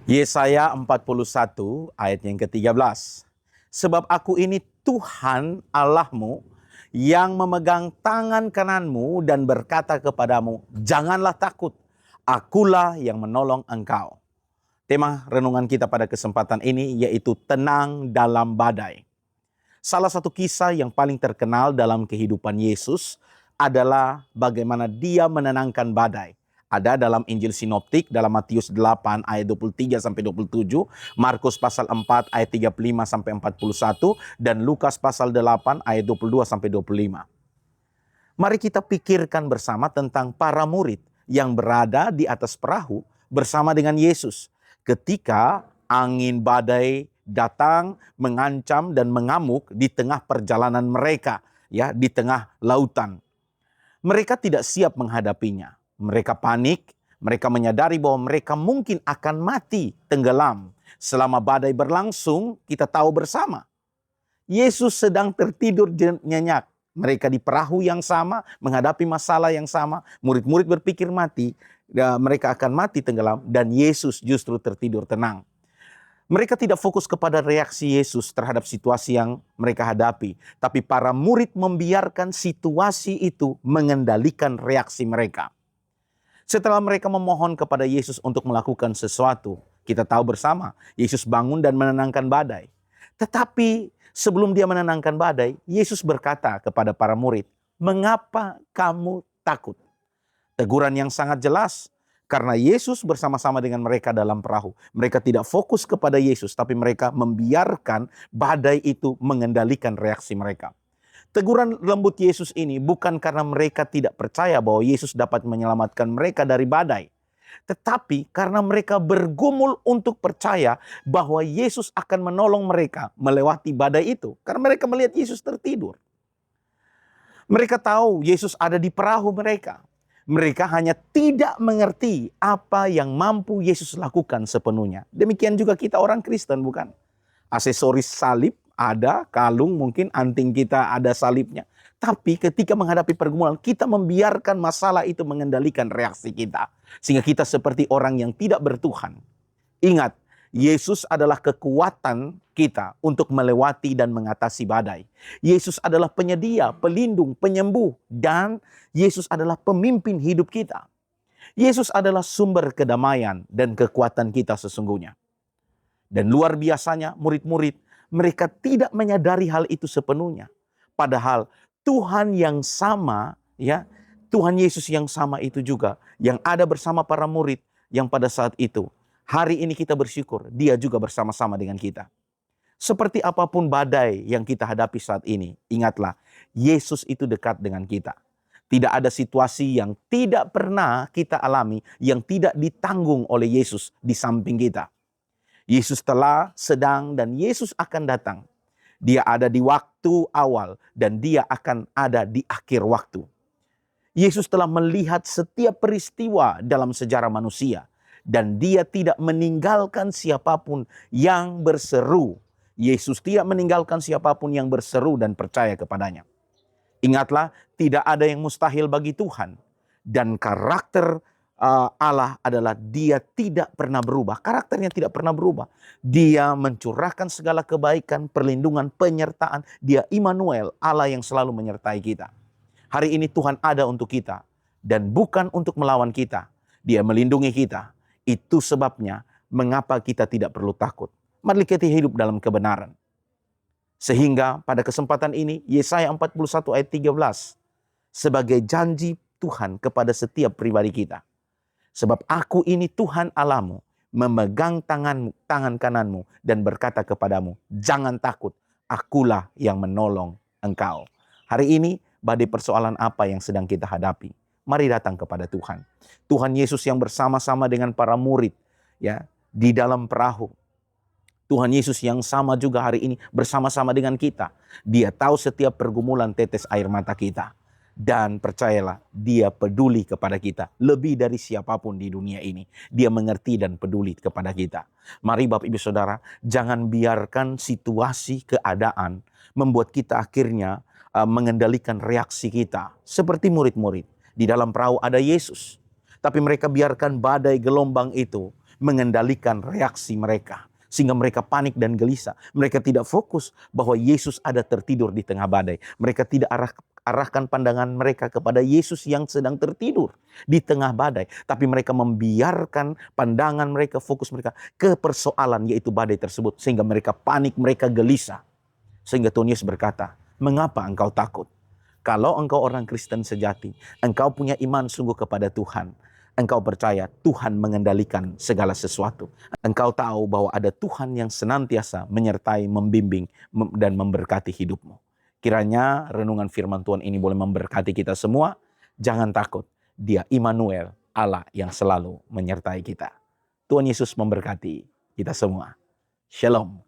Yesaya 41 ayat yang ke-13. Sebab aku ini Tuhan Allahmu yang memegang tangan kananmu dan berkata kepadamu, janganlah takut, akulah yang menolong engkau. Tema renungan kita pada kesempatan ini yaitu tenang dalam badai. Salah satu kisah yang paling terkenal dalam kehidupan Yesus adalah bagaimana dia menenangkan badai. Ada dalam Injil Sinoptik dalam Matius 8 ayat 23 sampai 27, Markus pasal 4 ayat 35 sampai 41 dan Lukas pasal 8 ayat 22 sampai 25. Mari kita pikirkan bersama tentang para murid yang berada di atas perahu bersama dengan Yesus ketika angin badai datang mengancam dan mengamuk di tengah perjalanan mereka, ya, di tengah lautan. Mereka tidak siap menghadapinya. Mereka panik, mereka menyadari bahwa mereka mungkin akan mati tenggelam. Selama badai berlangsung, kita tahu bersama. Yesus sedang tertidur nyenyak. Mereka di perahu yang sama, menghadapi masalah yang sama. Murid-murid berpikir mati, mereka akan mati tenggelam, dan Yesus justru tertidur tenang. Mereka tidak fokus kepada reaksi Yesus terhadap situasi yang mereka hadapi. Tapi para murid membiarkan situasi itu mengendalikan reaksi mereka. Setelah mereka memohon kepada Yesus untuk melakukan sesuatu, kita tahu bersama, Yesus bangun dan menenangkan badai. Tetapi sebelum dia menenangkan badai, Yesus berkata kepada para murid, "Mengapa kamu takut?" Teguran yang sangat jelas, karena Yesus bersama-sama dengan mereka dalam perahu. Mereka tidak fokus kepada Yesus, tapi mereka membiarkan badai itu mengendalikan reaksi mereka. Teguran lembut Yesus ini bukan karena mereka tidak percaya bahwa Yesus dapat menyelamatkan mereka dari badai. Tetapi karena mereka bergumul untuk percaya bahwa Yesus akan menolong mereka melewati badai itu. Karena mereka melihat Yesus tertidur. Mereka tahu Yesus ada di perahu mereka. Mereka hanya tidak mengerti apa yang mampu Yesus lakukan sepenuhnya. Demikian juga kita orang Kristen, bukan? Aksesoris salib ada, kalung mungkin, anting kita ada salibnya. Tapi ketika menghadapi pergumulan, kita membiarkan masalah itu mengendalikan reaksi kita. Sehingga kita seperti orang yang tidak bertuhan. Ingat, Yesus adalah kekuatan kita untuk melewati dan mengatasi badai. Yesus adalah penyedia, pelindung, penyembuh. Dan Yesus adalah pemimpin hidup kita. Yesus adalah sumber kedamaian dan kekuatan kita sesungguhnya. Dan luar biasanya murid-murid, mereka tidak menyadari hal itu sepenuhnya. Padahal Tuhan yang sama, ya, Tuhan Yesus yang sama itu juga yang ada bersama para murid yang pada saat itu. Hari ini kita bersyukur, dia juga bersama-sama dengan kita. Seperti apapun badai yang kita hadapi saat ini, ingatlah, Yesus itu dekat dengan kita. Tidak ada situasi yang tidak pernah kita alami, yang tidak ditanggung oleh Yesus di samping kita. Yesus telah, sedang, dan Yesus akan datang. Dia ada di waktu awal dan dia akan ada di akhir waktu. Yesus telah melihat setiap peristiwa dalam sejarah manusia. Dan dia tidak meninggalkan siapapun yang berseru. Yesus tidak meninggalkan siapapun yang berseru dan percaya kepadanya. Ingatlah, tidak ada yang mustahil bagi Tuhan. Dan karakter Allah adalah dia tidak pernah berubah. Karakternya tidak pernah berubah. Dia mencurahkan segala kebaikan, perlindungan, penyertaan. Dia Immanuel, Allah yang selalu menyertai kita. Hari ini Tuhan ada untuk kita. Dan bukan untuk melawan kita. Dia melindungi kita. Itu sebabnya mengapa kita tidak perlu takut. Mari kita hidup dalam kebenaran. Sehingga pada kesempatan ini Yesaya 41 ayat 13 sebagai janji Tuhan kepada setiap pribadi kita. Sebab aku ini Tuhan Allahmu, memegang tangan kananmu dan berkata kepadamu, jangan takut, akulah yang menolong engkau. Hari ini badai persoalan apa yang sedang kita hadapi? Mari datang kepada Tuhan. Tuhan Yesus yang bersama-sama dengan para murid, ya, di dalam perahu. Tuhan Yesus yang sama juga hari ini bersama-sama dengan kita. Dia tahu setiap pergumulan tetes air mata kita. Dan percayalah, dia peduli kepada kita lebih dari siapapun di dunia ini. Dia mengerti dan peduli kepada kita. Mari Bapak Ibu Saudara, jangan biarkan situasi keadaan membuat kita akhirnya mengendalikan reaksi kita. Seperti murid-murid. Di dalam perahu ada Yesus. Tapi mereka biarkan badai gelombang itu mengendalikan reaksi mereka. Sehingga mereka panik dan gelisah. Mereka tidak fokus bahwa Yesus ada tertidur di tengah badai. Mereka tidak arahkan pandangan mereka kepada Yesus yang sedang tertidur di tengah badai. Tapi mereka membiarkan pandangan mereka, fokus mereka ke persoalan, yaitu badai tersebut. Sehingga mereka panik, mereka gelisah. Sehingga Tuhan Yesus berkata, mengapa engkau takut? Kalau engkau orang Kristen sejati, engkau punya iman sungguh kepada Tuhan. Engkau percaya Tuhan mengendalikan segala sesuatu. Engkau tahu bahwa ada Tuhan yang senantiasa menyertai, membimbing, dan memberkati hidupmu. Kiranya renungan firman Tuhan ini boleh memberkati kita semua. Jangan takut, Dia Immanuel, Allah yang selalu menyertai kita. Tuhan Yesus memberkati kita semua. Shalom.